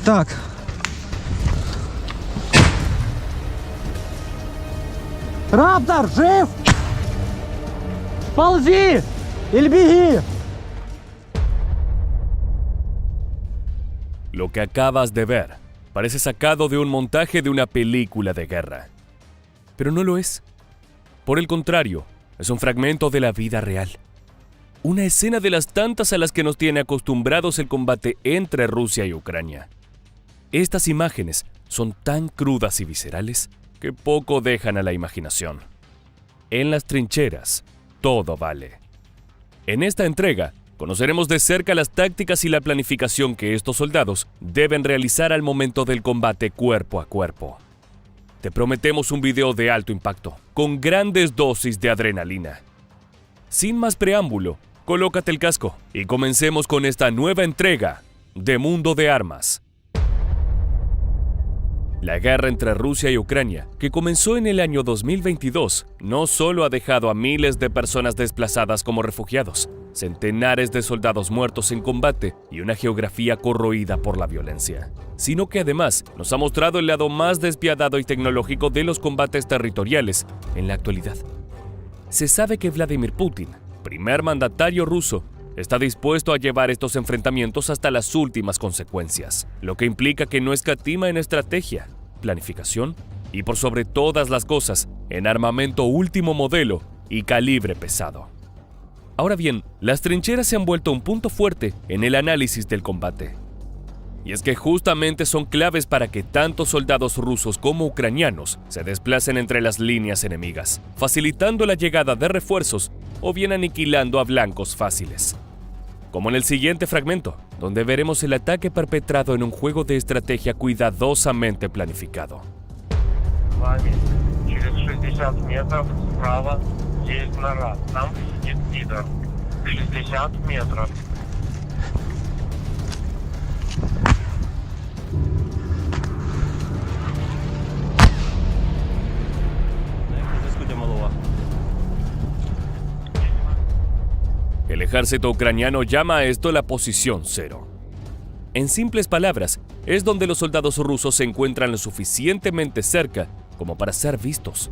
Так. Раптор, жив? Ползи! Или беги! Lo que acabas de ver parece sacado de un montaje de una película de guerra. Pero no lo es. Por el contrario, es un fragmento de la vida real. Una escena de las tantas a las que nos tiene acostumbrados el combate entre Rusia y Ucrania. Estas imágenes son tan crudas y viscerales que poco dejan a la imaginación. En las trincheras, todo vale. En esta entrega, conoceremos de cerca las tácticas y la planificación que estos soldados deben realizar al momento del combate cuerpo a cuerpo. Te prometemos un video de alto impacto, con grandes dosis de adrenalina. Sin más preámbulo, colócate el casco y comencemos con esta nueva entrega de Mundo de Armas. La guerra entre Rusia y Ucrania, que comenzó en el año 2022, no solo ha dejado a miles de personas desplazadas como refugiados, centenares de soldados muertos en combate y una geografía corroída por la violencia, sino que además nos ha mostrado el lado más despiadado y tecnológico de los combates territoriales en la actualidad. Se sabe que Vladimir Putin, primer mandatario ruso, está dispuesto a llevar estos enfrentamientos hasta las últimas consecuencias, lo que implica que no escatima en estrategia, planificación y, por sobre todas las cosas, en armamento último modelo y calibre pesado. Ahora bien, las trincheras se han vuelto un punto fuerte en el análisis del combate. Y es que justamente son claves para que tanto soldados rusos como ucranianos se desplacen entre las líneas enemigas, facilitando la llegada de refuerzos o bien aniquilando a blancos fáciles. Como en el siguiente fragmento, donde veremos el ataque perpetrado en un juego de estrategia cuidadosamente planificado. Через 60 метров справа есть нора. Там сидит пидор. 60 метров. El ejército ucraniano llama a esto la posición cero. En simples palabras, es donde los soldados rusos se encuentran lo suficientemente cerca como para ser vistos.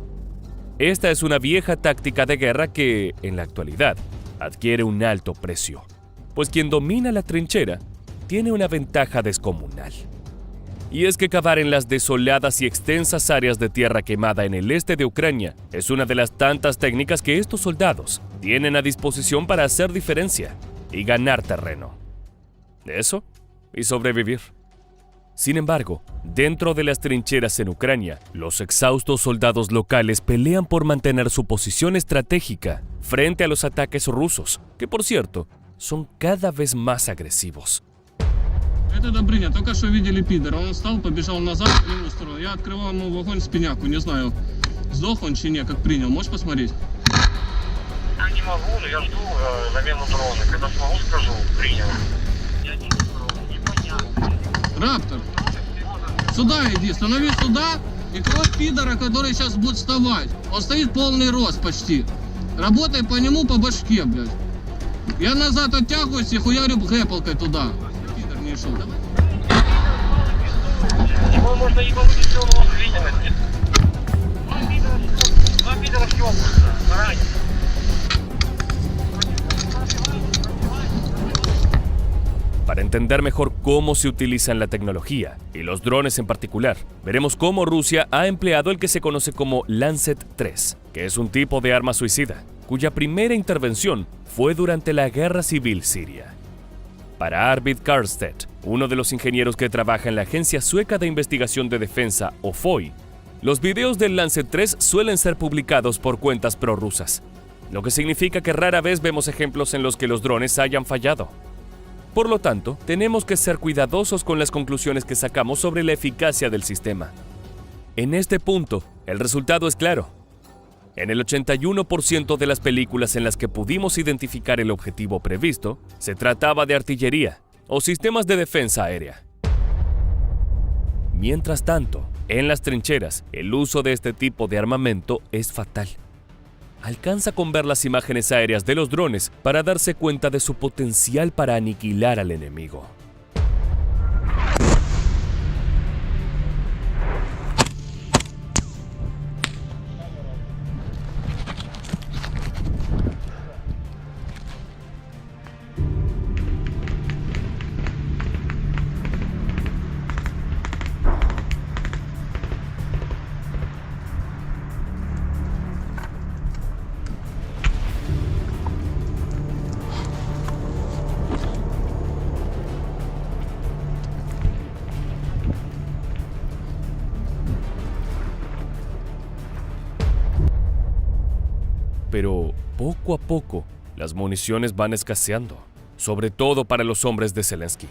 Esta es una vieja táctica de guerra que, en la actualidad, adquiere un alto precio, pues quien domina la trinchera tiene una ventaja descomunal. Y es que cavar en las desoladas y extensas áreas de tierra quemada en el este de Ucrania es una de las tantas técnicas que estos soldados tienen a disposición para hacer diferencia y ganar terreno. Eso y sobrevivir. Sin embargo, dentro de las trincheras en Ucrania, los exhaustos soldados locales pelean por mantener su posición estratégica frente a los ataques rusos, que por cierto, son cada vez más agresivos. Это Добрыня, только что видели пидора. Он встал, побежал назад в левую сторону. Я открывал ему огонь с пеняку, не знаю, сдох он чи нет, как принял. Можешь посмотреть? Я не могу, но я жду замену дрона. Когда смогу, скажу. Принял. Я не непонятно. Раптор, сюда иди, становись сюда и кровь пидора, который сейчас будет вставать. Он стоит полный рост почти. Работай по нему по башке, блядь. Я назад оттягиваюсь и хуярю гэпалкой туда. Пидор не шел. Его можно ебануть, если он у вас видимости. Два пидора съебываются. Заранее. Para entender mejor cómo se utilizan la tecnología, y los drones en particular, veremos cómo Rusia ha empleado el que se conoce como Lancet 3, que es un tipo de arma suicida, cuya primera intervención fue durante la Guerra Civil Siria. Para Arvid Karstedt, uno de los ingenieros que trabaja en la Agencia Sueca de Investigación de Defensa, OFOI, los videos del Lancet 3 suelen ser publicados por cuentas prorrusas, lo que significa que rara vez vemos ejemplos en los que los drones hayan fallado. Por lo tanto, tenemos que ser cuidadosos con las conclusiones que sacamos sobre la eficacia del sistema. En este punto, el resultado es claro. En el 81% de las películas en las que pudimos identificar el objetivo previsto, se trataba de artillería o sistemas de defensa aérea. Mientras tanto, en las trincheras, el uso de este tipo de armamento es fatal. alcanza con ver las imágenes aéreas de los drones para darse cuenta de su potencial para aniquilar al enemigo. Pero poco a poco, las municiones van escaseando, sobre todo para los hombres de Zelensky.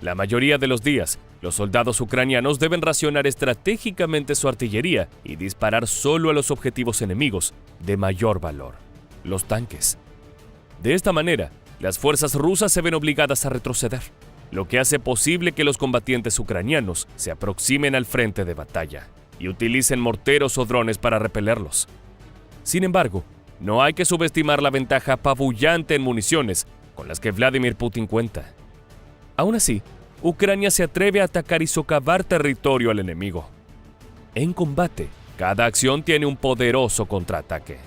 La mayoría de los días, los soldados ucranianos deben racionar estratégicamente su artillería y disparar solo a los objetivos enemigos de mayor valor, los tanques. De esta manera, las fuerzas rusas se ven obligadas a retroceder, lo que hace posible que los combatientes ucranianos se aproximen al frente de batalla y utilicen morteros o drones para repelerlos. Sin embargo, no hay que subestimar la ventaja apabullante en municiones con las que Vladimir Putin cuenta. Aún así, Ucrania se atreve a atacar y socavar territorio al enemigo. En combate, cada acción tiene un poderoso contraataque.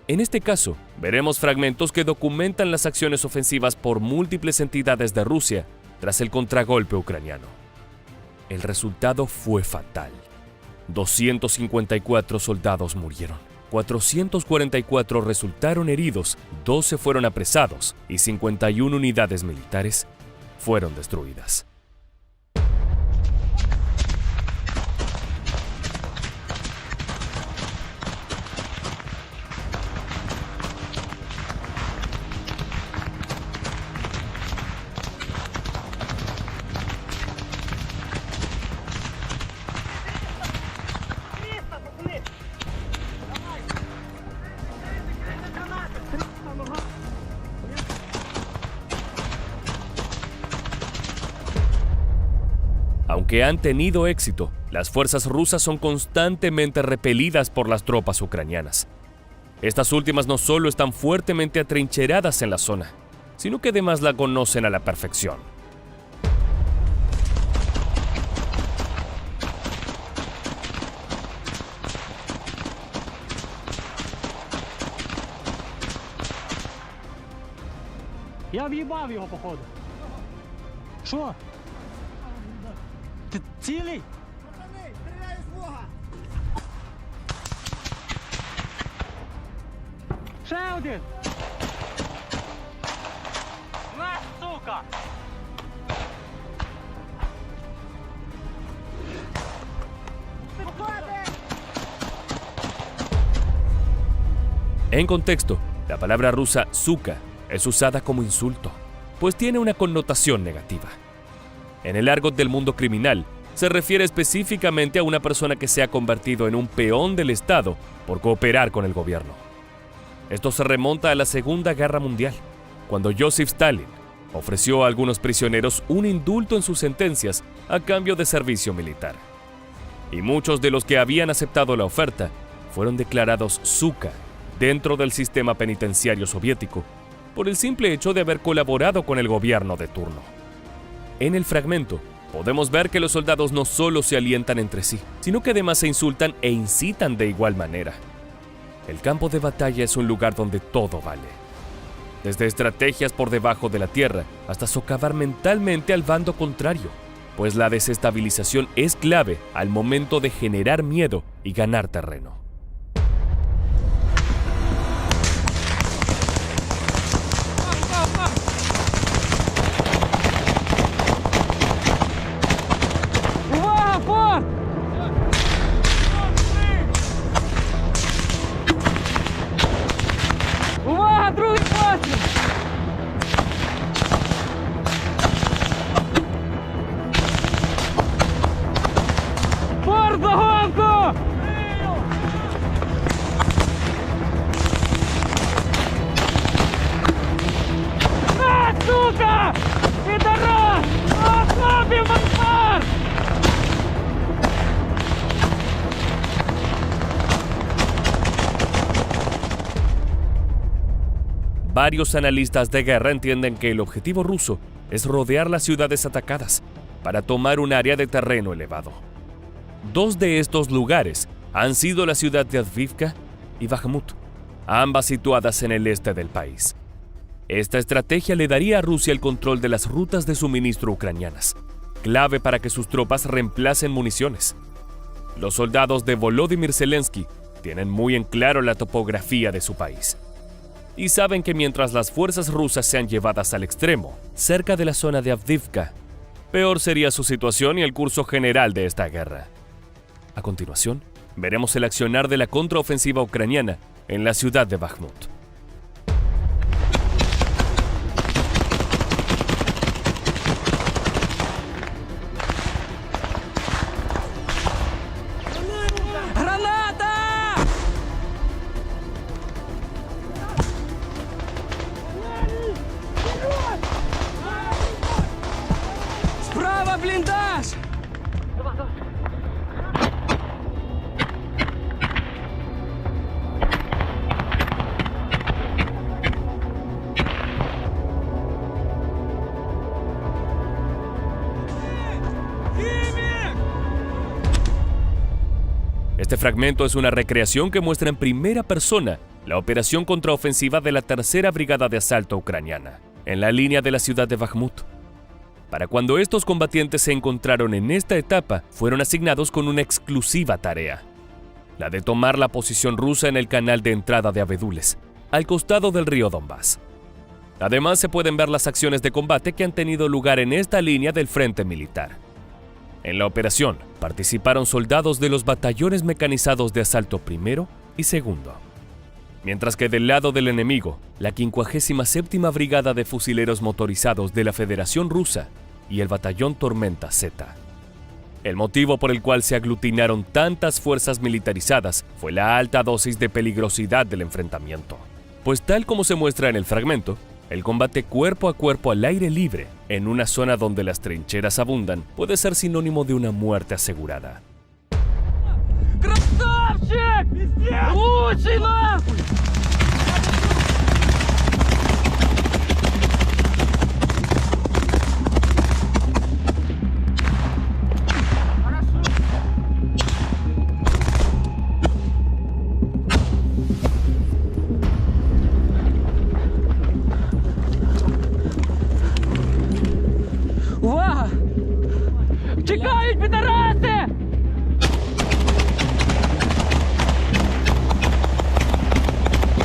En este caso, veremos fragmentos que documentan las acciones ofensivas por múltiples entidades de Rusia tras el contragolpe ucraniano. El resultado fue fatal. 254 soldados murieron. 444 resultaron heridos, 12 fueron apresados y 51 unidades militares fueron destruidas. Aunque han tenido éxito, las fuerzas rusas son constantemente repelidas por las tropas ucranianas. Estas últimas no solo están fuertemente atrincheradas en la zona, sino que además la conocen a la perfección. Я в'їбав його, походу. Що? Ти цілий? Стріляю з Бога! Ще один! На, сука! En contexto, la palabra rusa «suka» es usada como insulto, pues tiene una connotación negativa. En el argot del mundo criminal, se refiere específicamente a una persona que se ha convertido en un peón del Estado por cooperar con el gobierno. Esto se remonta a la Segunda Guerra Mundial, cuando Joseph Stalin ofreció a algunos prisioneros un indulto en sus sentencias a cambio de servicio militar. Y muchos de los que habían aceptado la oferta fueron declarados suka dentro del sistema penitenciario soviético por el simple hecho de haber colaborado con el gobierno de turno. En el fragmento, podemos ver que los soldados no solo se alientan entre sí, sino que además se insultan e incitan de igual manera. El campo de batalla es un lugar donde todo vale. Desde estrategias por debajo de la tierra hasta socavar mentalmente al bando contrario, pues la desestabilización es clave al momento de generar miedo y ganar terreno. Увага, другий постріл! Форт, загонку! На, сука! Підарас! Ослабів манпар! varios analistas de guerra entienden que el objetivo ruso es rodear las ciudades atacadas para tomar un área de terreno elevado. Dos de estos lugares han sido la ciudad de Avdiivka y Bakhmut, ambas situadas en el este del país. Esta estrategia le daría a Rusia el control de las rutas de suministro ucranianas, clave para que sus tropas reemplacen municiones. Los soldados de Volodymyr Zelensky tienen muy en claro la topografía de su país y saben que mientras las fuerzas rusas sean llevadas al extremo, cerca de la zona de Avdiivka, peor sería su situación y el curso general de esta guerra. A continuación, veremos el accionar de la contraofensiva ucraniana en la ciudad de Bakhmut. Граната! Справа блиндаж! Este fragmento es una recreación que muestra en primera persona la operación contraofensiva de la Tercera Brigada de Asalto ucraniana, en la línea de la ciudad de Bakhmut. Para cuando estos combatientes se encontraron en esta etapa, fueron asignados con una exclusiva tarea, la de tomar la posición rusa en el canal de entrada de Abedules, al costado del río Donbass. Además, se pueden ver las acciones de combate que han tenido lugar en esta línea del frente militar. En la operación participaron soldados de los batallones mecanizados de asalto primero y segundo, mientras que del lado del enemigo, la 57ª Brigada de Fusileros Motorizados de la Federación Rusa y el batallón Tormenta Z. El motivo por el cual se aglutinaron tantas fuerzas militarizadas fue la alta dosis de peligrosidad del enfrentamiento, pues tal como se muestra en el fragmento, el combate cuerpo a cuerpo al aire libre, en una zona donde las trincheras abundan, puede ser sinónimo de una muerte asegurada. Красавчик! Лучший нахуй! Увага! Чекають, підараси!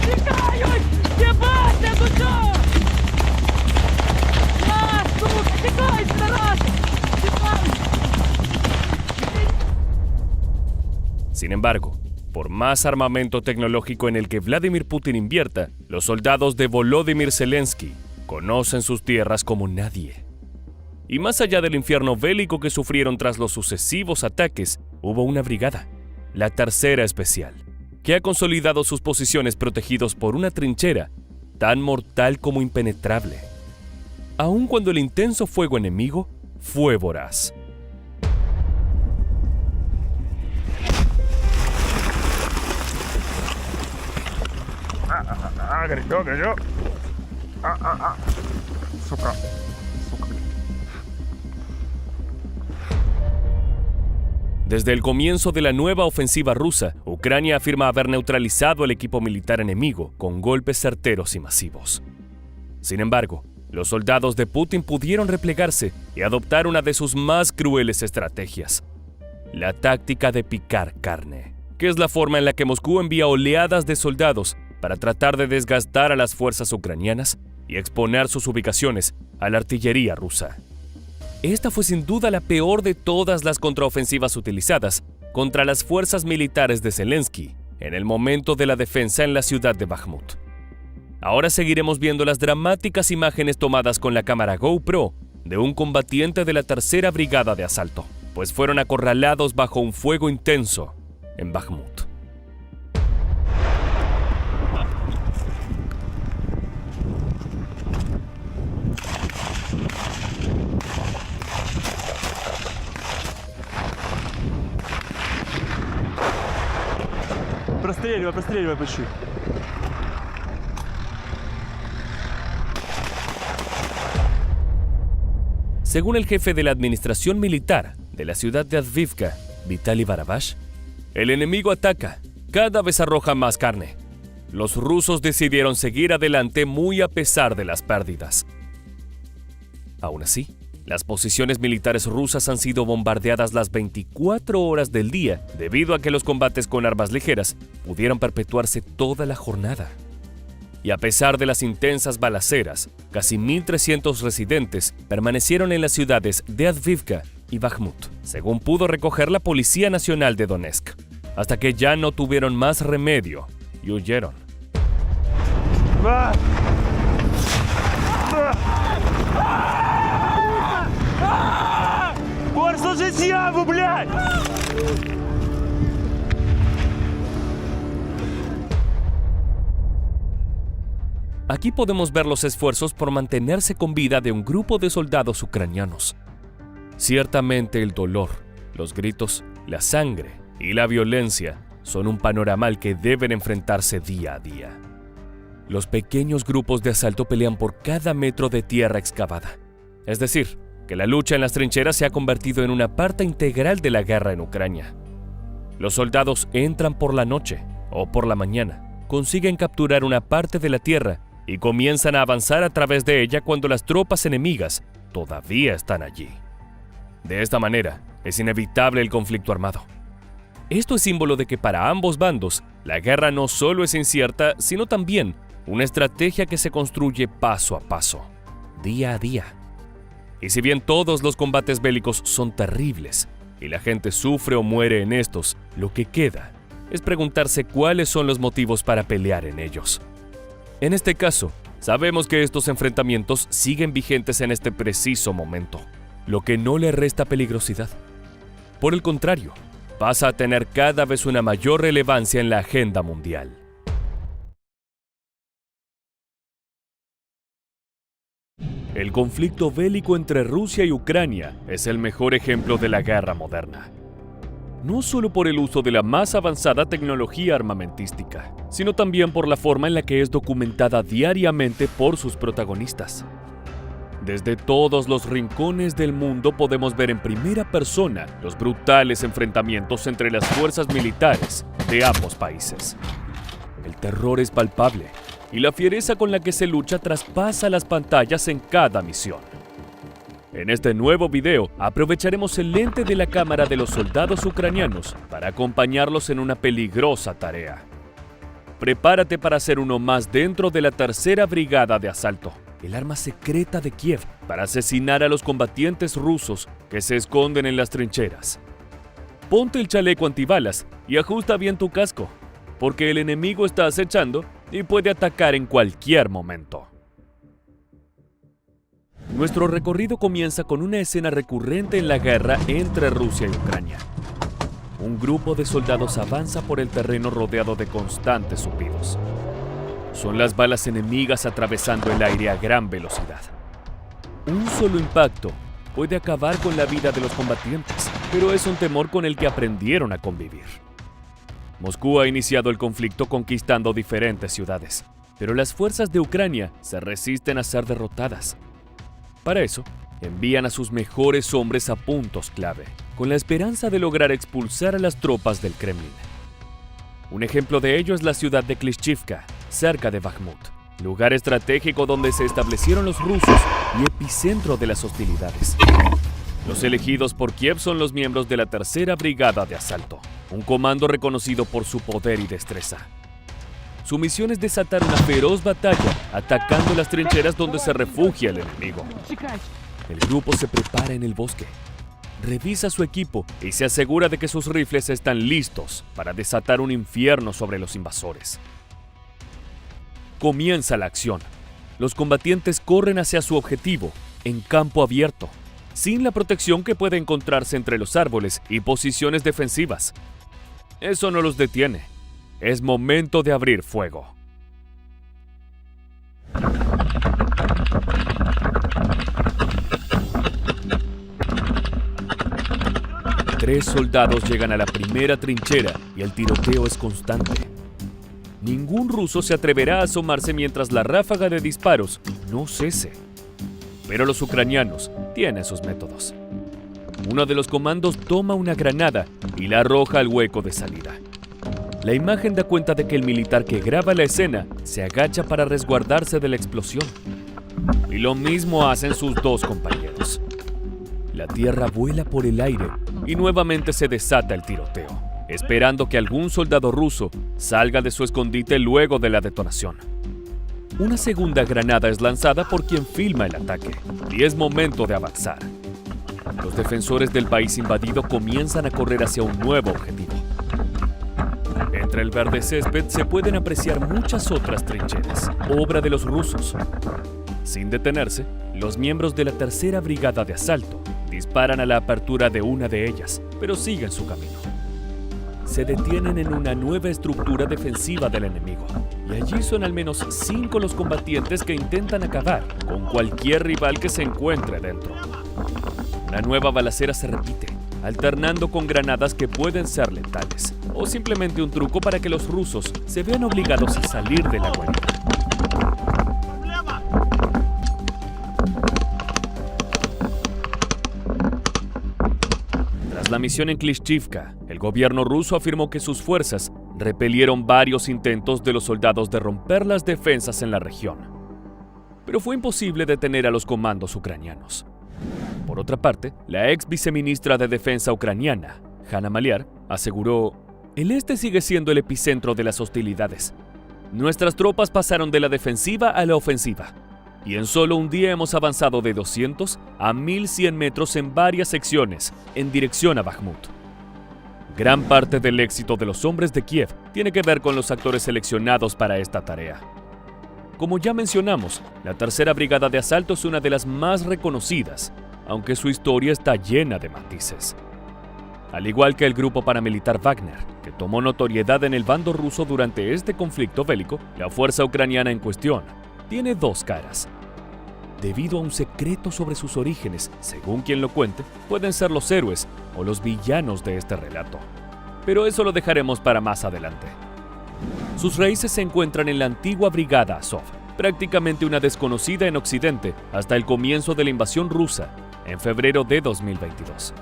Тікають! Єбаться, ну чого? На, сука, тікають, підараси! Тікають! Sin embargo, por más armamento tecnológico en el que Vladimir Putin invierta, los soldados de Volodymyr Zelensky conocen sus tierras como nadie. Y más allá del infierno bélico que sufrieron tras los sucesivos ataques, hubo una brigada, la Tercera Especial, que ha consolidado sus posiciones protegidos por una trinchera tan mortal como impenetrable, aun cuando el intenso fuego enemigo fue voraz. Горячо. Сука. Desde el comienzo de la nueva ofensiva rusa, Ucrania afirma haber neutralizado el equipo militar enemigo con golpes certeros y masivos. Sin embargo, los soldados de Putin pudieron replegarse y adoptar una de sus más crueles estrategias: la táctica de picar carne, que es la forma en la que Moscú envía oleadas de soldados para tratar de desgastar a las fuerzas ucranianas y exponer sus ubicaciones a la artillería rusa. Esta fue sin duda la peor de todas las contraofensivas utilizadas contra las fuerzas militares de Zelensky en el momento de la defensa en la ciudad de Bakhmut. Ahora seguiremos viendo las dramáticas imágenes tomadas con la cámara GoPro de un combatiente de la Tercera Brigada de Asalto, pues fueron acorralados bajo un fuego intenso en Bakhmut. Простреливай почти. Según el jefe de la administración militar de la ciudad de Avdiivka, Vitaly Barabás, el enemigo ataca, cada vez arroja más carne. Los rusos decidieron seguir adelante muy a pesar de las pérdidas. Aún así, las posiciones militares rusas han sido bombardeadas las 24 horas del día debido a que los combates con armas ligeras pudieron perpetuarse toda la jornada. Y a pesar de las intensas balaceras, casi 1.300 residentes permanecieron en las ciudades de Avdiivka y Bakhmut, según pudo recoger la Policía Nacional de Donetsk, hasta que ya no tuvieron más remedio y huyeron. Aquí podemos ver los esfuerzos por mantenerse con vida de un grupo de soldados ucranianos. Ciertamente el dolor, los gritos, la sangre y la violencia son un panorama al que deben enfrentarse día a día. Los pequeños grupos de asalto pelean por cada metro de tierra excavada. Es decir, que la lucha en las trincheras se ha convertido en una parte integral de la guerra en Ucrania. Los soldados entran por la noche o por la mañana, consiguen capturar una parte de la tierra y comienzan a avanzar a través de ella cuando las tropas enemigas todavía están allí. De esta manera, es inevitable el conflicto armado. Esto es símbolo de que para ambos bandos, la guerra no solo es incierta, sino también una estrategia que se construye paso a paso, día a día. Y si bien todos los combates bélicos son terribles y la gente sufre o muere en estos, lo que queda es preguntarse cuáles son los motivos para pelear en ellos. En este caso, sabemos que estos enfrentamientos siguen vigentes en este preciso momento, lo que no le resta peligrosidad. Por el contrario, pasa a tener cada vez una mayor relevancia en la agenda mundial. El conflicto bélico entre Rusia y Ucrania es el mejor ejemplo de la guerra moderna. No solo por el uso de la más avanzada tecnología armamentística, sino también por la forma en la que es documentada diariamente por sus protagonistas. Desde todos los rincones del mundo podemos ver en primera persona los brutales enfrentamientos entre las fuerzas militares de ambos países. El terror es palpable y la fiereza con la que se lucha traspasa las pantallas en cada misión. En este nuevo video aprovecharemos el lente de la cámara de los soldados ucranianos para acompañarlos en una peligrosa tarea. Prepárate para ser uno más dentro de la tercera brigada de asalto, el arma secreta de Kiev para asesinar a los combatientes rusos que se esconden en las trincheras. Ponte el chaleco antibalas y ajusta bien tu casco, porque el enemigo está acechando y puede atacar en cualquier momento. Nuestro recorrido comienza con una escena recurrente en la guerra entre Rusia y Ucrania. Un grupo de soldados avanza por el terreno rodeado de constantes zumbidos. Son las balas enemigas atravesando el aire a gran velocidad. Un solo impacto puede acabar con la vida de los combatientes, pero es un temor con el que aprendieron a convivir. Moscú ha iniciado el conflicto conquistando diferentes ciudades, pero las fuerzas de Ucrania se resisten a ser derrotadas. Para eso, envían a sus mejores hombres a puntos clave, con la esperanza de lograr expulsar a las tropas del Kremlin. Un ejemplo de ello es la ciudad de Klishchivka, cerca de Bakhmut, lugar estratégico donde se establecieron los rusos y epicentro de las hostilidades. Los elegidos por Kiev son los miembros de la Tercera Brigada de Asalto, un comando reconocido por su poder y destreza. Su misión es desatar una feroz batalla, atacando las trincheras donde se refugia el enemigo. El grupo se prepara en el bosque, revisa su equipo y se asegura de que sus rifles están listos para desatar un infierno sobre los invasores. Comienza la acción. Los combatientes corren hacia su objetivo, en campo abierto, sin la protección que puede encontrarse entre los árboles y posiciones defensivas. Eso no los detiene. Es momento de abrir fuego. Tres soldados llegan a la primera trinchera y el tiroteo es constante. Ningún ruso se atreverá a asomarse mientras la ráfaga de disparos no cese. pero los ucranianos tienen sus métodos. Uno de los comandos toma una granada y la arroja al hueco de salida. La imagen da cuenta de que el militar que graba la escena se agacha para resguardarse de la explosión. Y lo mismo hacen sus dos compañeros. La tierra vuela por el aire y nuevamente se desata el tiroteo, esperando que algún soldado ruso salga de su escondite luego de la detonación. Una segunda granada es lanzada por quien filma el ataque y es momento de avanzar. Los defensores del país invadido comienzan a correr hacia un nuevo objetivo. Entre el verde césped se pueden apreciar muchas otras trincheras, obra de los rusos. Sin detenerse, los miembros de la tercera brigada de asalto disparan a la apertura de una de ellas, pero siguen su camino. Se detienen en una nueva estructura defensiva del enemigo, y allí son al menos 5 los combatientes que intentan acabar con cualquier rival que se encuentre dentro. Una nueva balacera se repite, alternando con granadas que pueden ser letales, o simplemente un truco para que los rusos se vean obligados a salir de la guarida. Tras la misión en Klishchivka, el gobierno ruso afirmó que sus fuerzas repelieron varios intentos de los soldados de romper las defensas en la región. Pero fue imposible detener a los comandos ucranianos. Por otra parte, la ex viceministra de Defensa ucraniana, Hanna Maliar, aseguró: "El este sigue siendo el epicentro de las hostilidades. Nuestras tropas pasaron de la defensiva a la ofensiva, y en solo un día hemos avanzado de 200 a 1100 metros en varias secciones en dirección a Bakhmut". Gran parte del éxito de los hombres de Kiev tiene que ver con los actores seleccionados para esta tarea. Como ya mencionamos, la tercera brigada de asalto es una de las más reconocidas, aunque su historia está llena de matices. Al igual que el grupo paramilitar Wagner, que tomó notoriedad en el bando ruso durante este conflicto bélico, la fuerza ucraniana en cuestión tiene dos caras. Debido a un secreto sobre sus orígenes, según quien lo cuente, pueden ser los héroes o los villanos de este relato. Pero eso lo dejaremos para más adelante. Sus raíces se encuentran en la antigua Brigada Azov, prácticamente una desconocida en Occidente hasta el comienzo de la invasión rusa en febrero de 2022.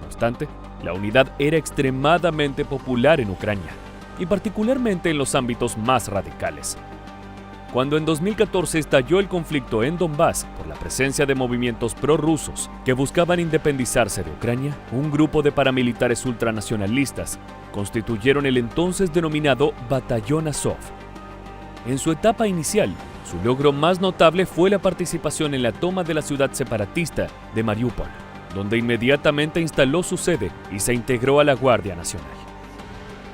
No obstante, la unidad era extremadamente popular en Ucrania, y particularmente en los ámbitos más radicales. Cuando en 2014 estalló el conflicto en Donbass por la presencia de movimientos prorrusos que buscaban independizarse de Ucrania, un grupo de paramilitares ultranacionalistas constituyeron el entonces denominado Batallón Azov. En su etapa inicial, su logro más notable fue la participación en la toma de la ciudad separatista de Mariupol, donde inmediatamente instaló su sede y se integró a la Guardia Nacional.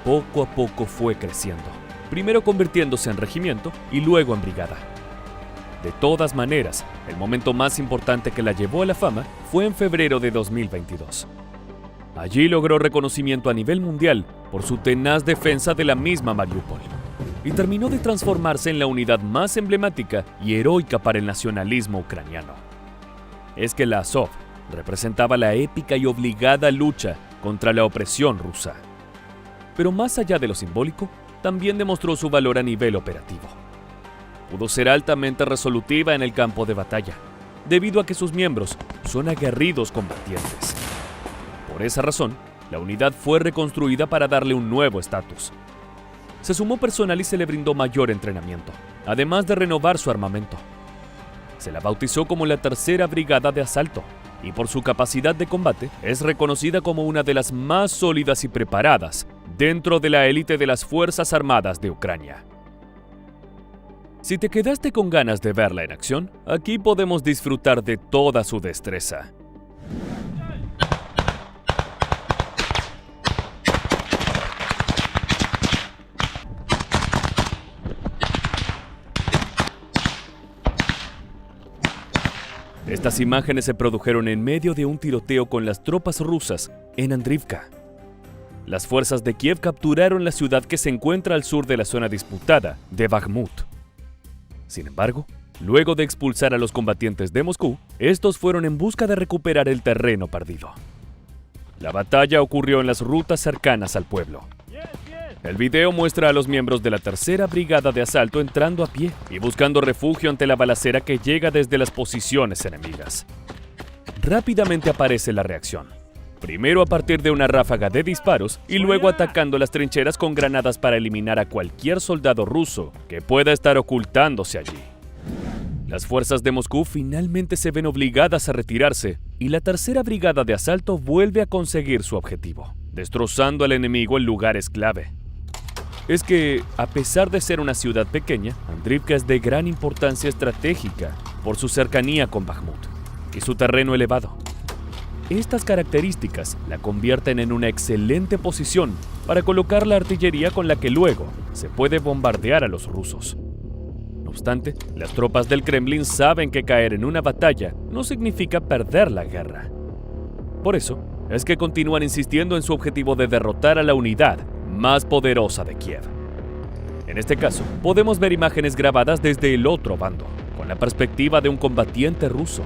Poco a poco fue creciendo, primero convirtiéndose en regimiento y luego en brigada. De todas maneras, el momento más importante que la llevó a la fama fue en febrero de 2022. Allí logró reconocimiento a nivel mundial por su tenaz defensa de la misma Mariupol, y terminó de transformarse en la unidad más emblemática y heroica para el nacionalismo ucraniano. Es que la Azov representaba la épica y obligada lucha contra la opresión rusa. Pero más allá de lo simbólico, también demostró su valor a nivel operativo. Pudo ser altamente resolutiva en el campo de batalla, debido a que sus miembros son aguerridos combatientes. Por esa razón, la unidad fue reconstruida para darle un nuevo estatus. Se sumó personal y se le brindó mayor entrenamiento, además de renovar su armamento. Se la bautizó como la Tercera Brigada de Asalto, y por su capacidad de combate es reconocida como una de las más sólidas y preparadas dentro de la élite de las Fuerzas Armadas de Ucrania. Si te quedaste con ganas de verla en acción, aquí podemos disfrutar de toda su destreza. Estas imágenes se produjeron en medio de un tiroteo con las tropas rusas en Andrivka. Las fuerzas de Kiev capturaron la ciudad que se encuentra al sur de la zona disputada de Bakhmut. Sin embargo, luego de expulsar a los combatientes de Moscú, estos fueron en busca de recuperar el terreno perdido. La batalla ocurrió en las rutas cercanas al pueblo. El video muestra a los miembros de la tercera brigada de asalto entrando a pie y buscando refugio ante la balacera que llega desde las posiciones enemigas. Rápidamente aparece la reacción. Primero a partir de una ráfaga de disparos y luego atacando las trincheras con granadas para eliminar a cualquier soldado ruso que pueda estar ocultándose allí. Las fuerzas de Moscú finalmente se ven obligadas a retirarse y la tercera brigada de asalto vuelve a conseguir su objetivo, destrozando al enemigo en lugares clave. Es que, a pesar de ser una ciudad pequeña, Andrivka es de gran importancia estratégica por su cercanía con Bakhmut y su terreno elevado. Estas características la convierten en una excelente posición para colocar la artillería con la que luego se puede bombardear a los rusos. No obstante, las tropas del Kremlin saben que caer en una batalla no significa perder la guerra. Por eso, es que continúan insistiendo en su objetivo de derrotar a la unidad más poderosa de Kiev. En este caso, podemos ver imágenes grabadas desde el otro bando, con la perspectiva de un combatiente ruso.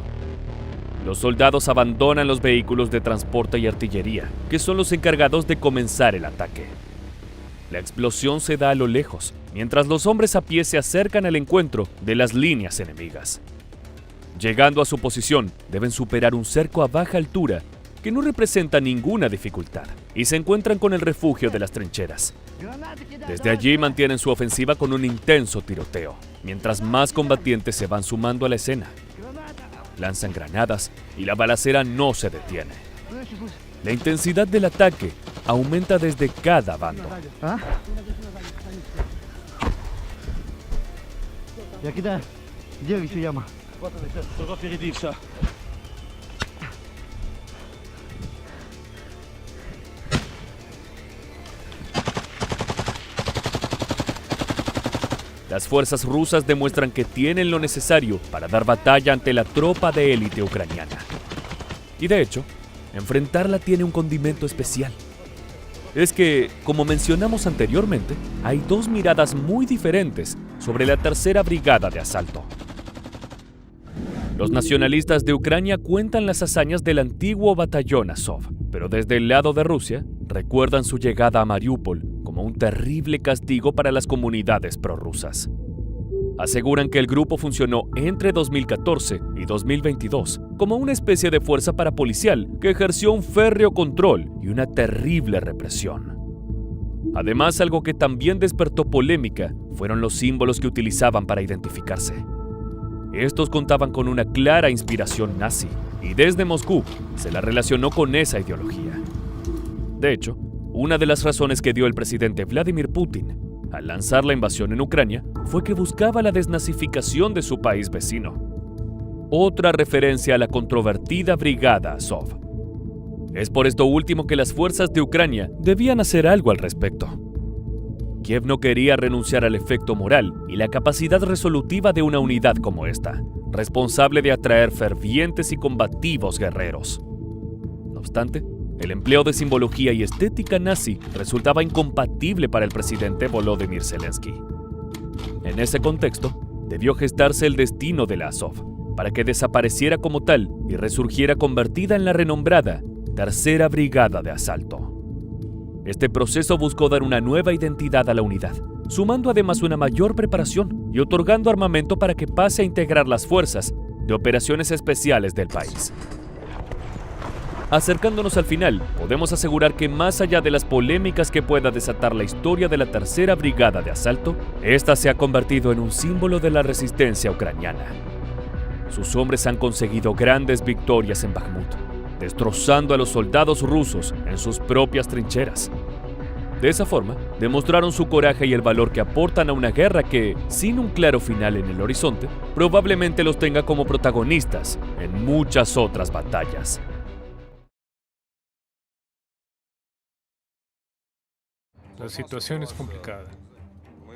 Los soldados abandonan los vehículos de transporte y artillería, que son los encargados de comenzar el ataque. La explosión se da a lo lejos, mientras los hombres a pie se acercan al encuentro de las líneas enemigas. Llegando a su posición, deben superar un cerco a baja altura que no representa ninguna dificultad, y se encuentran con el refugio de las trincheras. Desde allí mantienen su ofensiva con un intenso tiroteo, mientras más combatientes se van sumando a la escena. Lanzan granadas y la balacera no se detiene. La intensidad del ataque aumenta desde cada bando. Las fuerzas rusas demuestran que tienen lo necesario para dar batalla ante la tropa de élite ucraniana. Y de hecho, enfrentarla tiene un condimento especial. Es que, como mencionamos anteriormente, hay dos miradas muy diferentes sobre la tercera brigada de asalto. Los nacionalistas de Ucrania cuentan las hazañas del antiguo batallón Azov, pero desde el lado de Rusia recuerdan su llegada a Mariupol como un terrible castigo para las comunidades prorrusas. Aseguran que el grupo funcionó entre 2014 y 2022 como una especie de fuerza parapolicial que ejerció un férreo control y una terrible represión. Además, algo que también despertó polémica fueron los símbolos que utilizaban para identificarse. Estos contaban con una clara inspiración nazi, y desde Moscú se la relacionó con esa ideología. De hecho, una de las razones que dio el presidente Vladimir Putin al lanzar la invasión en Ucrania fue que buscaba la desnazificación de su país vecino. Otra referencia a la controvertida Brigada Azov. Es por esto último que las fuerzas de Ucrania debían hacer algo al respecto. Kiev no quería renunciar al efecto moral y la capacidad resolutiva de una unidad como esta, responsable de atraer fervientes y combativos guerreros. No obstante, el empleo de simbología y estética nazi resultaba incompatible para el presidente Volodymyr Zelensky. En ese contexto, debió gestarse el destino de la Azov, para que desapareciera como tal y resurgiera convertida en la renombrada Tercera Brigada de Asalto. Este proceso buscó dar una nueva identidad a la unidad, sumando además una mayor preparación y otorgando armamento para que pase a integrar las fuerzas de operaciones especiales del país. Acercándonos al final, podemos asegurar que más allá de las polémicas que pueda desatar la historia de la Tercera Brigada de Asalto, esta se ha convertido en un símbolo de la resistencia ucraniana. Sus hombres han conseguido grandes victorias en Bakhmut, destrozando a los soldados rusos en sus propias trincheras. De esa forma, demostraron su coraje y el valor que aportan a una guerra que, sin un claro final en el horizonte, probablemente los tenga como protagonistas en muchas otras batallas. La situación es complicada.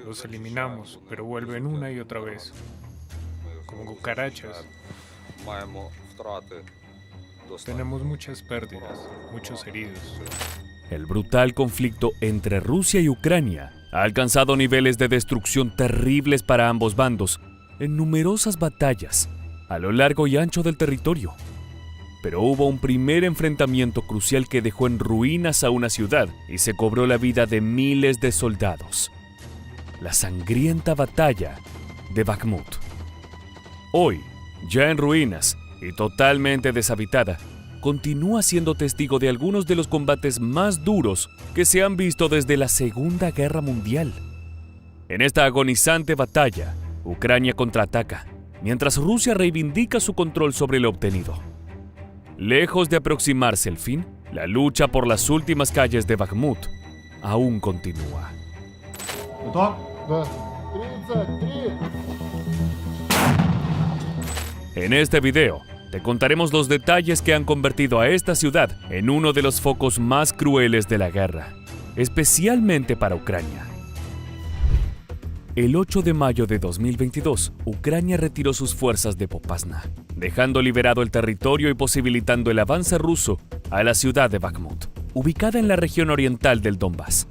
Los eliminamos, pero vuelven una y otra vez, como cucarachas. Tenemos muchas pérdidas, muchos heridos. El brutal conflicto entre Rusia y Ucrania ha alcanzado niveles de destrucción terribles para ambos bandos en numerosas batallas a lo largo y ancho del territorio. pero hubo un primer enfrentamiento crucial que dejó en ruinas a una ciudad y se cobró la vida de miles de soldados. La sangrienta batalla de Bakhmut. Hoy, ya en ruinas y totalmente deshabitada, continúa siendo testigo de algunos de los combates más duros que se han visto desde la Segunda Guerra Mundial. En esta agonizante batalla, Ucrania contraataca, mientras Rusia reivindica su control sobre lo obtenido. Lejos de aproximarse el fin, la lucha por las últimas calles de Bakhmut aún continúa. En este video, te contaremos los detalles que han convertido a esta ciudad en uno de los focos más crueles de la guerra, especialmente para Ucrania. El 8 de mayo de 2022, Ucrania retiró sus fuerzas de Popasna, dejando liberado el territorio y posibilitando el avance ruso a la ciudad de Bakhmut, ubicada en la región oriental del Donbass.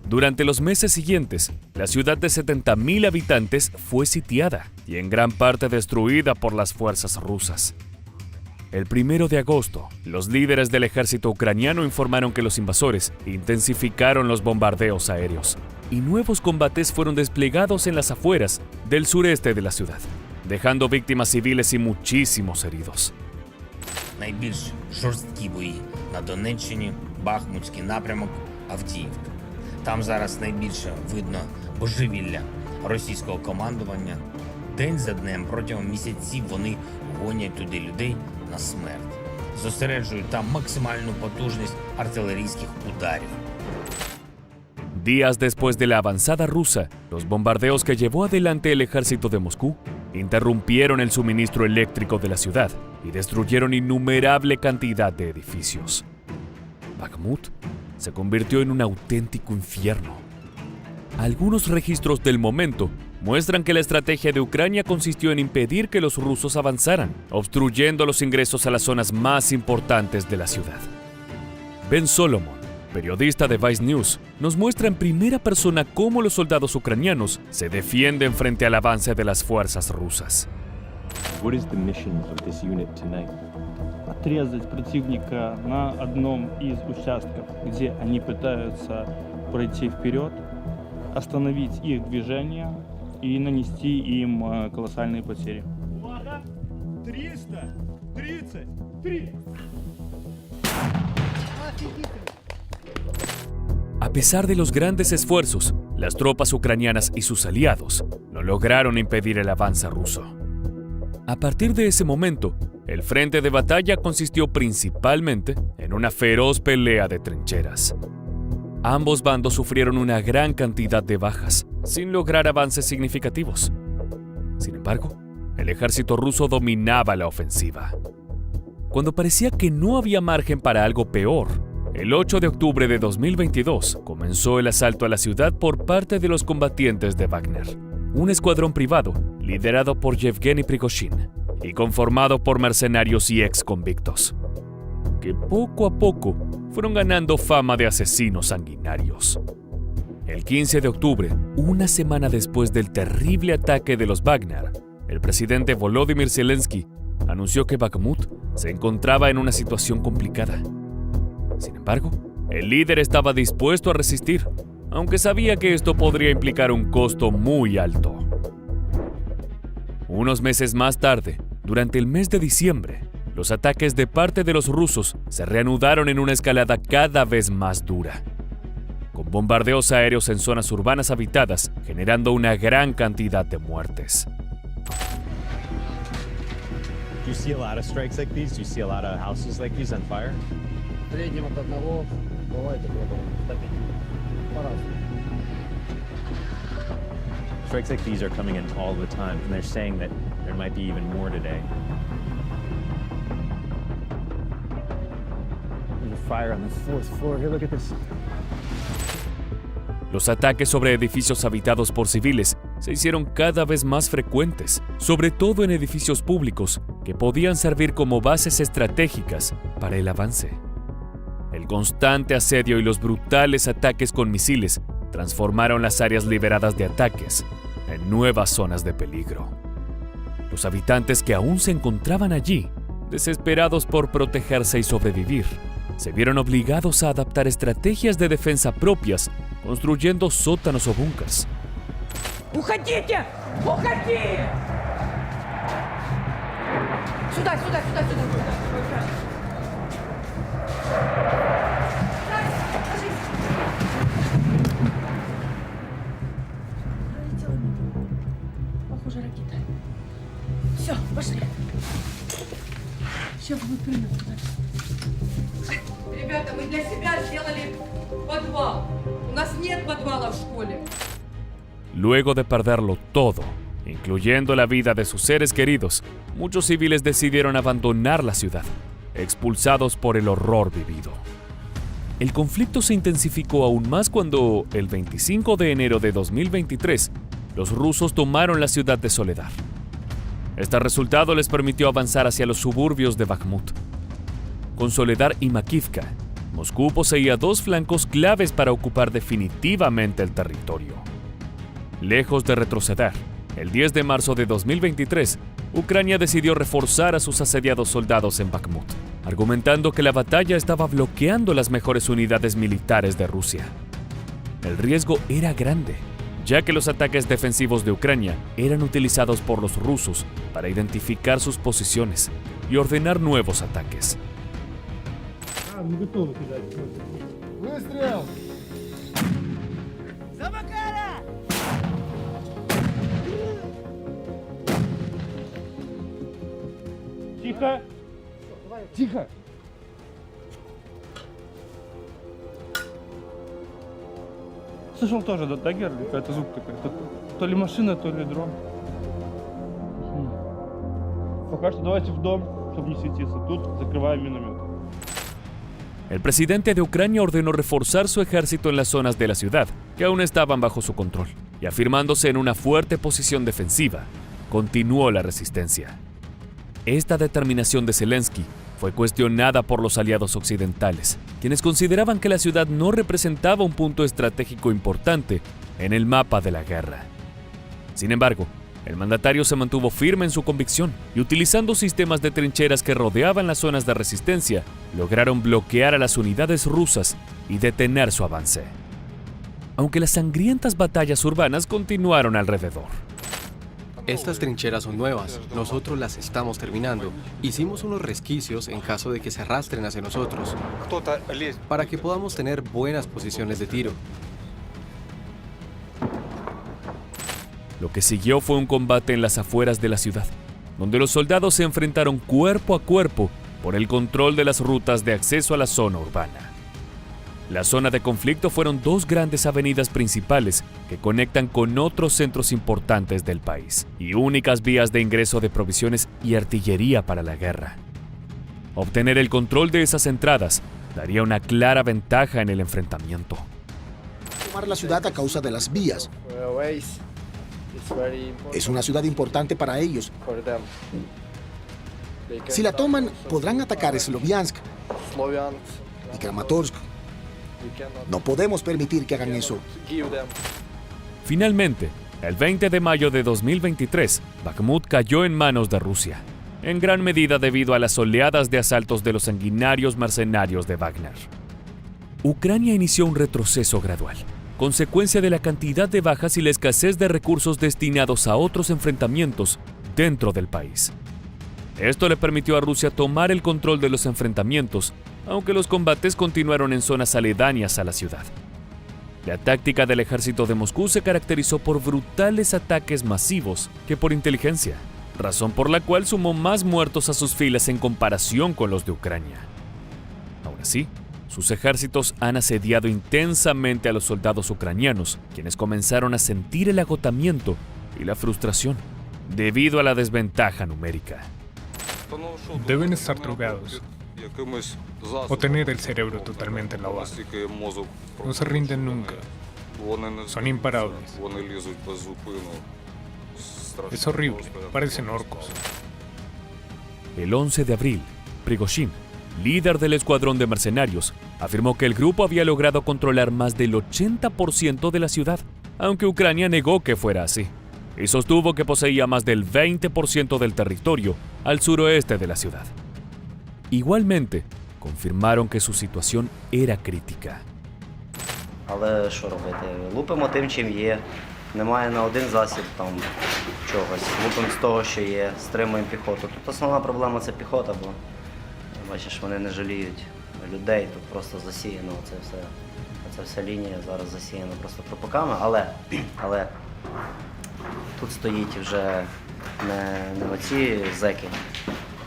Durante los meses siguientes, la ciudad de 70.000 habitantes fue sitiada y en gran parte destruida por las fuerzas rusas. El 1 de agosto, los líderes del ejército ucraniano informaron que los invasores intensificaron los bombardeos aéreos y nuevos combates fueron desplegados en las afueras del sureste de la ciudad, dejando víctimas civiles y muchísimos heridos. Найбільш жорсткі бої на Донеччині, Бахмутський напрямок, Авдіївка. Там зараз найбільше видно божевілля російського командування. День за днем протягом місяців вони гонять туди людей на смерть. Зосереджують там максимальну потужність артилерійських ударів. Días después de la avanzada rusa, los bombardeos que llevó adelante el ejército de Moscú interrumpieron el suministro eléctrico de la ciudad y destruyeron innumerable cantidad de edificios. Bakhmut se convirtió en un auténtico infierno. Algunos registros del momento muestran que la estrategia de Ucrania consistió en impedir que los rusos avanzaran, obstruyendo los ingresos a las zonas más importantes de la ciudad. Ben Solomon, periodista de Vice News, nos muestra en primera persona cómo los soldados ucranianos se defienden frente al avance de las fuerzas rusas. What is the mission of this unit tonight? Отрезать противника на одном из участков, где они пытаются пройти вперед, остановить их движение и нанести им колоссальные потери. 333! A pesar de los grandes esfuerzos, las tropas ucranianas y sus aliados no lograron impedir el avance ruso. A partir de ese momento, el frente de batalla consistió principalmente en una feroz pelea de trincheras. Ambos bandos sufrieron una gran cantidad de bajas, sin lograr avances significativos. Sin embargo, el ejército ruso dominaba la ofensiva. Cuando parecía que no había margen para algo peor, el 8 de octubre de 2022 comenzó el asalto a la ciudad por parte de los combatientes de Wagner, un escuadrón privado liderado por Yevgeny Prigozhin y conformado por mercenarios y ex-convictos, que poco a poco fueron ganando fama de asesinos sanguinarios. El 15 de octubre, una semana después del terrible ataque de los Wagner, el presidente Volodymyr Zelensky anunció que Bakhmut se encontraba en una situación complicada. Sin embargo, el líder estaba dispuesto a resistir, aunque sabía que esto podría implicar un costo muy alto. Unos meses más tarde, durante el mes de diciembre, los ataques de parte de los rusos se reanudaron en una escalada cada vez más dura, con bombardeos aéreos en zonas urbanas habitadas, generando una gran cantidad de muertes. Do you see a lot of strikes like these? Do you see a lot of houses like these on fire? В среднем от одного бывает около 150 по-разному. Strikes like these are coming in all the time, and they're saying that there might be even more today. There's a fire on the fourth floor. Here, look at this. Los ataques sobre edificios habitados por civiles se hicieron cada vez más frecuentes, sobre todo en edificios públicos que podían servir como bases estratégicas para el avance. El constante asedio y los brutales ataques con misiles transformaron las áreas liberadas de ataques en nuevas zonas de peligro. Los habitantes que aún se encontraban allí desesperados por protegerse y sobrevivir, se vieron obligados a adaptar estrategias de defensa propias, construyendo sótanos o búnkers. Уходите! Уходи! Сюда, сюда, сюда, сюда, сюда. Похоже, ракета. Все, пошли. Сейчас будет прыгать туда. Ребята, мы для себя сделали подвал. У нас нет подвала в школе. Luego de perderlo todo, incluyendo la vida de sus seres queridos, muchos civiles decidieron abandonar la ciudad, expulsados por el horror vivido. El conflicto se intensificó aún más cuando, el 25 de enero de 2023, los rusos tomaron la ciudad de Soledar. Este resultado les permitió avanzar hacia los suburbios de Bakhmut. Con Soledar y Makivka, Moscú poseía dos flancos claves para ocupar definitivamente el territorio. Lejos de retroceder, el 10 de marzo de 2023, Ucrania decidió reforzar a sus asediados soldados en Bakhmut, argumentando que la batalla estaba bloqueando las mejores unidades militares de Rusia. El riesgo era grande, ya que los ataques defensivos de Ucrania eran utilizados por los rusos para identificar sus posiciones y ordenar nuevos ataques. Тихо! Тихо! Слышал тоже, да, Герли? Какой-то звук такой. То ли машина, то ли дрон. Пока что давайте в дом, чтобы не светиться. Тут закрываем миномет. El presidente de Ucrania ordenó reforzar su ejército en las zonas de la ciudad, que aún estaban bajo su control, y afirmándose en una fuerte posición defensiva, continuó la resistencia. Esta determinación de Zelensky fue cuestionada por los aliados occidentales, quienes consideraban que la ciudad no representaba un punto estratégico importante en el mapa de la guerra. Sin embargo, el mandatario se mantuvo firme en su convicción y, utilizando sistemas de trincheras que rodeaban las zonas de resistencia, lograron bloquear a las unidades rusas y detener su avance. Aunque las sangrientas batallas urbanas continuaron alrededor. Estas trincheras son nuevas, nosotros las estamos terminando. Hicimos unos resquicios en caso de que se arrastren hacia nosotros, para que podamos tener buenas posiciones de tiro. Lo que siguió fue un combate en las afueras de la ciudad, donde los soldados se enfrentaron cuerpo a cuerpo por el control de las rutas de acceso a la zona urbana. La zona de conflicto fueron dos grandes avenidas principales que conectan con otros centros importantes del país y únicas vías de ingreso de provisiones y artillería para la guerra. Obtener el control de esas entradas daría una clara ventaja en el enfrentamiento. Tomar la ciudad a causa de las vías. Es una ciudad importante para ellos. Si la toman, podrán atacar Sloviansk y Kramatorsk. No podemos permitir que hagan eso. Finalmente, el 20 de mayo de 2023, Bakhmut cayó en manos de Rusia, en gran medida debido a las oleadas de asaltos de los sanguinarios mercenarios de Wagner. Ucrania inició un retroceso gradual, consecuencia de la cantidad de bajas y la escasez de recursos destinados a otros enfrentamientos dentro del país. Esto le permitió a Rusia tomar el control de los enfrentamientos, aunque los combates continuaron en zonas aledañas a la ciudad. La táctica del ejército de Moscú se caracterizó por brutales ataques masivos que por inteligencia, razón por la cual sumó más muertos a sus filas en comparación con los de Ucrania. Aún así, sus ejércitos han asediado intensamente a los soldados ucranianos, quienes comenzaron a sentir el agotamiento y la frustración debido a la desventaja numérica. Deben estar drogados o tener el cerebro totalmente lavado. No se rinden nunca. Son imparables. Es horrible, parecen orcos. El 11 de abril, Prigozhin, líder del escuadrón de mercenarios, afirmó que el grupo había logrado controlar más del 80% de la ciudad, aunque Ucrania negó que fuera así, y sostuvo que poseía más del 20% del territorio al suroeste de la ciudad. Igualmente, confirmaron que su situación era crítica. Але що робити? Лупимо тим, чим є. Немає на один засіб там чогось. Лупимо з того, що є, стримуємо піхоту. Тут основна проблема – це піхота, бо бачиш, вони не жаліють людей. Тут просто засіяно ця вся лінія зараз засіяна просто трупаками. Але тут стоїть вже не оці зеки.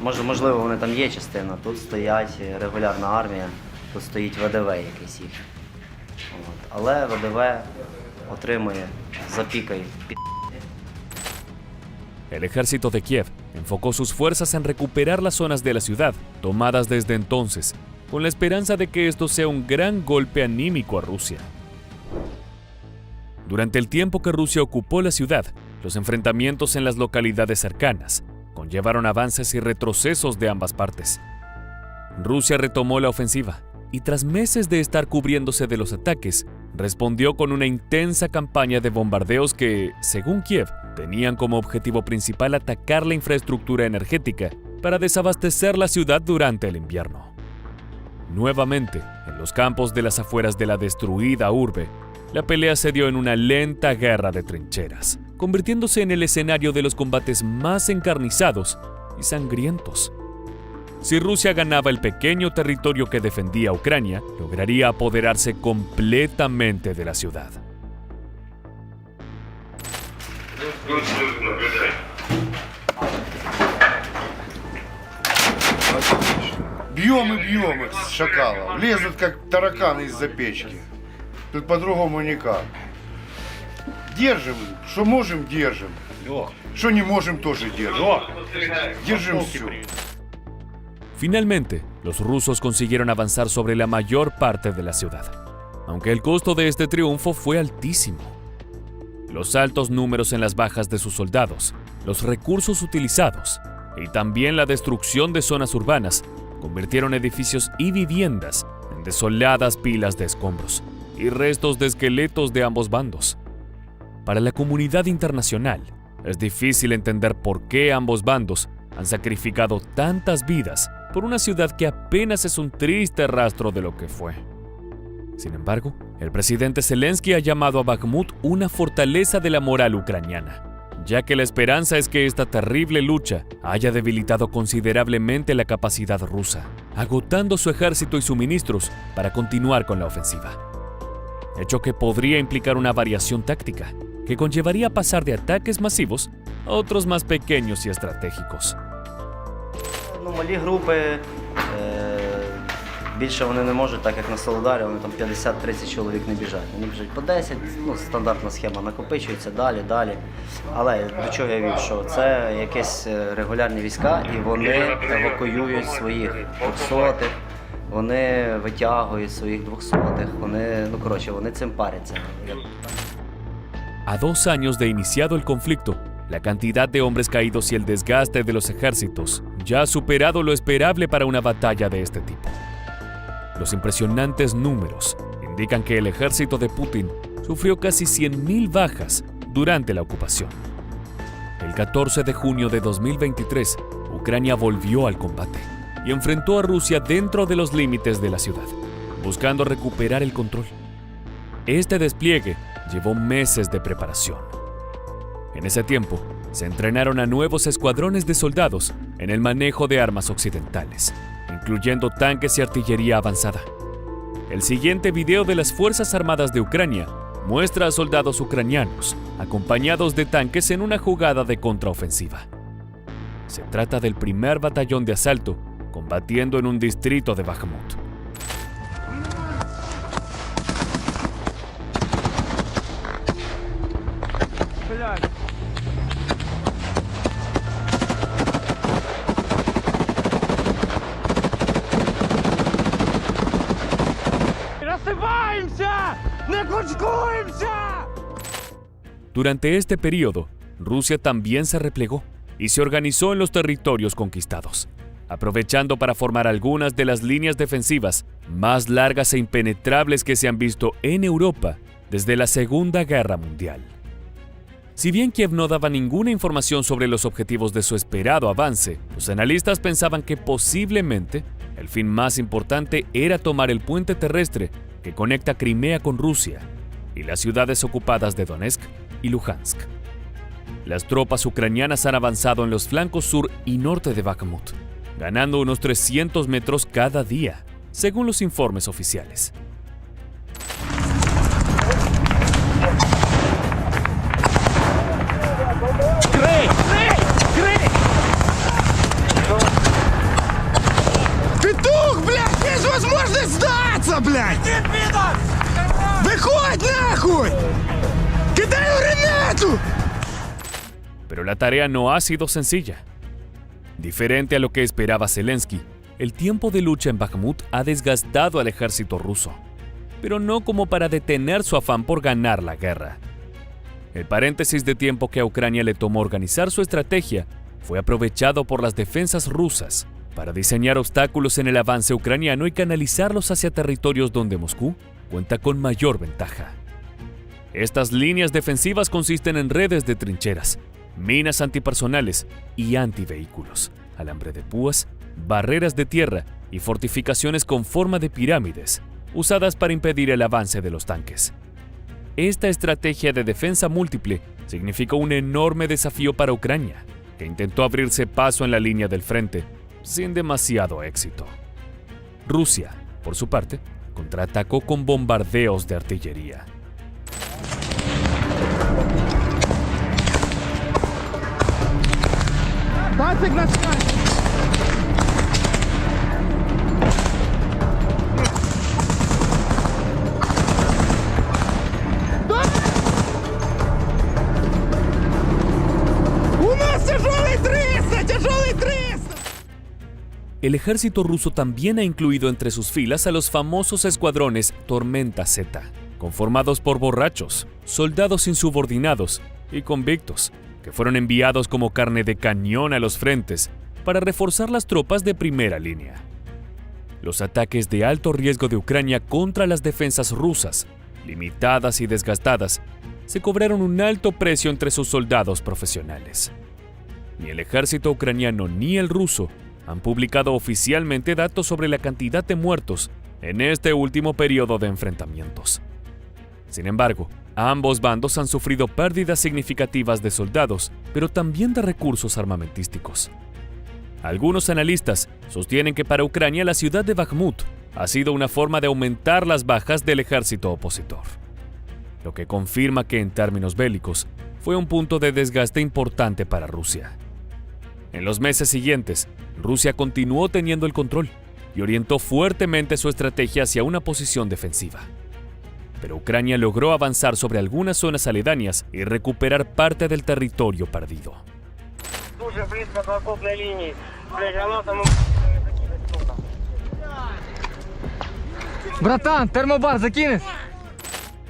Можливо, вони там є частина. Тут стоять регулярна армія, тут стоїть ВДВ якийсь їх. Але ВДВ отримує, запікає. El ejército de Kiev enfocó sus fuerzas en recuperar las zonas de la ciudad, tomadas desde entonces, con la esperanza de que esto sea un gran golpe anímico a Rusia. Durante el tiempo que Rusia ocupó la ciudad, los enfrentamientos en las localidades cercanas conllevaron avances y retrocesos de ambas partes. Rusia retomó la ofensiva y tras meses de estar cubriéndose de los ataques, respondió con una intensa campaña de bombardeos que, según Kiev, tenían como objetivo principal atacar la infraestructura energética para desabastecer la ciudad durante el invierno. Nuevamente, en los campos de las afueras de la destruida urbe, la pelea se dio en una lenta guerra de trincheras, convirtiéndose en el escenario de los combates más encarnizados y sangrientos. Si Rusia ganaba el pequeño territorio que defendía Ucrania, lograría apoderarse completamente de la ciudad. Бьем и бьем их, шакалов. Лезут, как тараканы из-за печки. Тут по-другому никак. Держим. Что можем, держим. Что не можем, тоже держим. Держим все. Finalmente, los rusos consiguieron avanzar sobre la mayor parte de la ciudad, aunque el costo de este triunfo fue altísimo. Los altos números en las bajas de sus soldados, los recursos utilizados y también la destrucción de zonas urbanas convirtieron edificios y viviendas en desoladas pilas de escombros y restos de esqueletos de ambos bandos. Para la comunidad internacional, es difícil entender por qué ambos bandos han sacrificado tantas vidas por una ciudad que apenas es un triste rastro de lo que fue. Sin embargo, el presidente Zelensky ha llamado a Bakhmut una fortaleza de la moral ucraniana, ya que la esperanza es que esta terrible lucha haya debilitado considerablemente la capacidad rusa, agotando su ejército y suministros para continuar con la ofensiva. Hecho que podría implicar una variación táctica, que conllevaría pasar de ataques masivos a otros más pequeños y estratégicos. Малі групи, більше вони не можуть, так як на Солидарі, вони там 50-30 чоловік не біжать. Вони біжать по 10, стандартна схема накопичується далі. Але до чого я вів, що це якісь регулярні війська, і вони евакуюють своїх 200-х, вони витягують своїх 200-х, вони цим паряться. A 2 años de iniciado el conflicto, la cantidad de hombres caídos y el desgaste de los ejércitos ya ha superado lo esperable para una batalla de este tipo. Los impresionantes números indican que el ejército de Putin sufrió casi 100.000 bajas durante la ocupación. El 14 de junio de 2023, Ucrania volvió al combate y enfrentó a Rusia dentro de los límites de la ciudad, buscando recuperar el control. Este despliegue llevó meses de preparación. En ese tiempo, se entrenaron a nuevos escuadrones de soldados en el manejo de armas occidentales, incluyendo tanques y artillería avanzada. El siguiente video de las Fuerzas Armadas de Ucrania muestra a soldados ucranianos acompañados de tanques en una jugada de contraofensiva. Se trata del primer batallón de asalto combatiendo en un distrito de Bakhmut. Durante este periodo, Rusia también se replegó y se organizó en los territorios conquistados, aprovechando para formar algunas de las líneas defensivas más largas e impenetrables que se han visto en Europa desde la Segunda Guerra Mundial. Si bien Kiev no daba ninguna información sobre los objetivos de su esperado avance, los analistas pensaban que posiblemente el fin más importante era tomar el puente terrestre que conecta Crimea con Rusia y las ciudades ocupadas de Donetsk y Luhansk. Las tropas ucranianas han avanzado en los flancos sur y norte de Bakhmut, ganando unos 300 metros cada día, según los informes oficiales. Петух, блядь, есть возможность сдаться, блядь! Выходь нахуй! Кидаю гранату! Pero la tarea no ha sido sencilla. Diferente a lo que esperaba Zelensky, el tiempo de lucha en Bakhmut ha desgastado al ejército ruso, pero no como para detener su afán por ganar la guerra. El paréntesis de tiempo que a Ucrania le tomó organizar su estrategia fue aprovechado por las defensas rusas para diseñar obstáculos en el avance ucraniano y canalizarlos hacia territorios donde Moscú cuenta con mayor ventaja. Estas líneas defensivas consisten en redes de trincheras, minas antipersonales y antivehículos, alambre de púas, barreras de tierra y fortificaciones con forma de pirámides, usadas para impedir el avance de los tanques. Esta estrategia de defensa múltiple significó un enorme desafío para Ucrania, que intentó abrirse paso en la línea del frente, sin demasiado éxito. Rusia, por su parte, contraatacó con bombardeos de artillería. El ejército ruso también ha incluido entre sus filas a los famosos escuadrones Tormenta Z, conformados por borrachos, soldados insubordinados y convictos, que fueron enviados como carne de cañón a los frentes para reforzar las tropas de primera línea. Los ataques de alto riesgo de Ucrania contra las defensas rusas, limitadas y desgastadas, se cobraron un alto precio entre sus soldados profesionales. Ni el ejército ucraniano ni el ruso han publicado oficialmente datos sobre la cantidad de muertos en este último periodo de enfrentamientos. Sin embargo, ambos bandos han sufrido pérdidas significativas de soldados, pero también de recursos armamentísticos. Algunos analistas sostienen que para Ucrania la ciudad de Bakhmut ha sido una forma de aumentar las bajas del ejército opositor, lo que confirma que en términos bélicos fue un punto de desgaste importante para Rusia. En los meses siguientes, Rusia continuó teniendo el control y orientó fuertemente su estrategia hacia una posición defensiva. Pero Ucrania logró avanzar sobre algunas zonas aledañas y recuperar parte del territorio perdido. Bratán, termobar, ¿zakines?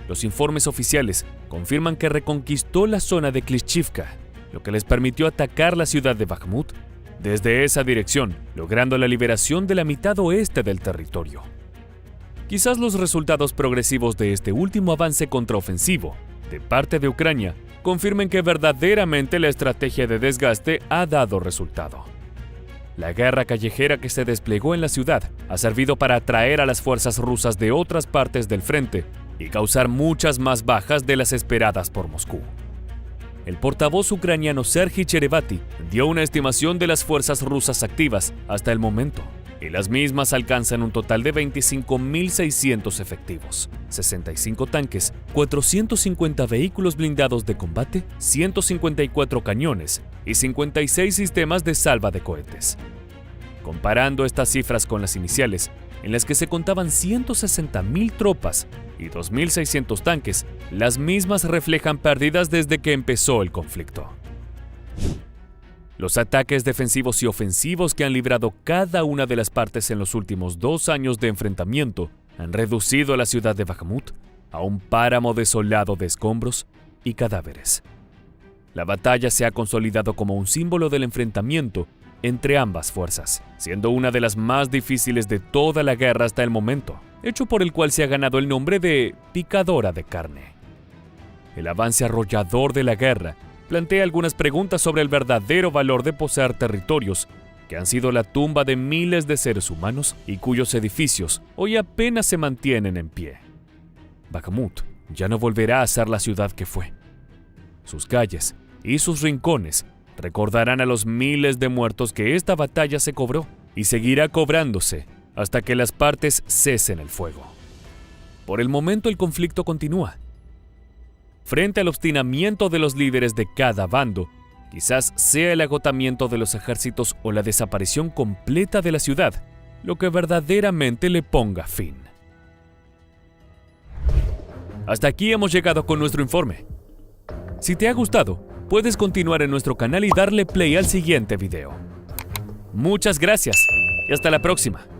Los informes oficiales confirman que reconquistó la zona de Klishchivka, lo que les permitió atacar la ciudad de Bakhmut desde esa dirección, logrando la liberación de la mitad oeste del territorio. Quizás los resultados progresivos de este último avance contraofensivo de parte de Ucrania confirmen que verdaderamente la estrategia de desgaste ha dado resultado. La guerra callejera que se desplegó en la ciudad ha servido para atraer a las fuerzas rusas de otras partes del frente y causar muchas más bajas de las esperadas por Moscú. El portavoz ucraniano Serhiy Cherevati dio una estimación de las fuerzas rusas activas hasta el momento, y las mismas alcanzan un total de 25.600 efectivos, 65 tanques, 450 vehículos blindados de combate, 154 cañones y 56 sistemas de salva de cohetes. Comparando estas cifras con las iniciales, en las que se contaban 160.000 tropas y 2.600 tanques, las mismas reflejan pérdidas desde que empezó el conflicto. Los ataques defensivos y ofensivos que han librado cada una de las partes en los últimos 2 años de enfrentamiento han reducido a la ciudad de Bakhmut a un páramo desolado de escombros y cadáveres. La batalla se ha consolidado como un símbolo del enfrentamiento entre ambas fuerzas, siendo una de las más difíciles de toda la guerra hasta el momento, hecho por el cual se ha ganado el nombre de picadora de carne. el avance arrollador de la guerra plantea algunas preguntas sobre el verdadero valor de poseer territorios que han sido la tumba de miles de seres humanos y cuyos edificios hoy apenas se mantienen en pie. Bakhmut ya no volverá a ser la ciudad que fue. Sus calles y sus rincones recordarán a los miles de muertos que esta batalla se cobró y seguirá cobrándose hasta que las partes cesen el fuego. Por el momento el conflicto continúa. Frente al obstinamiento de los líderes de cada bando, quizás sea el agotamiento de los ejércitos o la desaparición completa de la ciudad lo que verdaderamente le ponga fin. Hasta aquí hemos llegado con nuestro informe. Si te ha gustado, puedes continuar en nuestro canal y darle play al siguiente video. Muchas gracias y hasta la próxima.